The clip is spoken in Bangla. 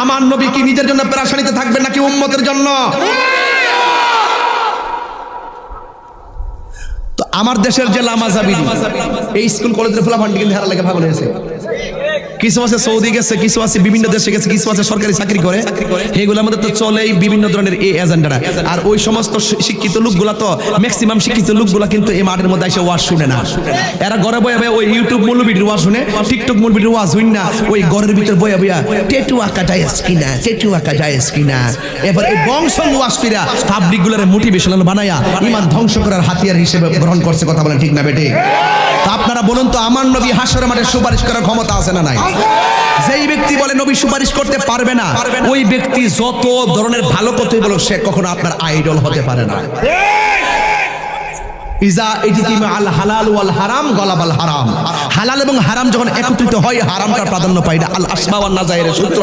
আমার নবী কি নিজের জন্য পেরেশানিতে থাকবেন নাকি উম্মতের জন্য? তো আমার দেশের যে লামাজাবি এই স্কুল কলেজের ফলাফল কিন্তু হারা লেগে পাগল হয়েছে। কিছু আছে সৌদি গেছে, কিছু আছে বিভিন্ন দেশে গেছে, কিছু আছে সরকারি চাকরি করে। এগুলোর মধ্যে তো চলেই বিভিন্ন ধরনের এই এজেন্ডারা। আর ওই সমস্ত শিক্ষিত লোকগুলা তো ম্যাক্সিমাম শিক্ষিত লোকগুলা কিন্তু এই মাঠের মধ্যে এসে ওয়াজ শুনে না। এরা ঘরে বয়ে বয়ে ওই ইউটিউব মৌলবীর ওয়াজ শুনে, টিকটক মৌলবীর ওয়াজ শুন না, ওই ঘরের ভিতর বয়ে বইয়া টেটু আঁকা যায় কিনা, টেটু আঁকা যায় কিনা। এবার এই বংশ ওয়াজ কইরা পাবলিক গুলারে মোটিভেশনাল বানায়া ঈমান ধ্বংস করার হাতিয়ার হিসেবে গ্রহণ করছে। কথা বলেন ঠিক না বেটে? তো আপনারা বলুন তো, আমার নবী হাসরের মাঠে সুপারিশ করার ক্ষমতা আছে না নাই? যেই ব্যক্তি বলে নবী সুপারিশ করতে পারবে না, ওই ব্যক্তি যত ধরনের ভালো কথাই বলো, সে কখনো আপনার আইডল হতে পারে না। ইজা ইজতিমা আল হালাল ওয়াল হারাম গলাবাল হারাম। হালাল এবং হারাম যখন একত্রিত হয়, হারামটা প্রাধান্য পায় না। আল আসমা ওয়ান নাজায়ের সূত্র।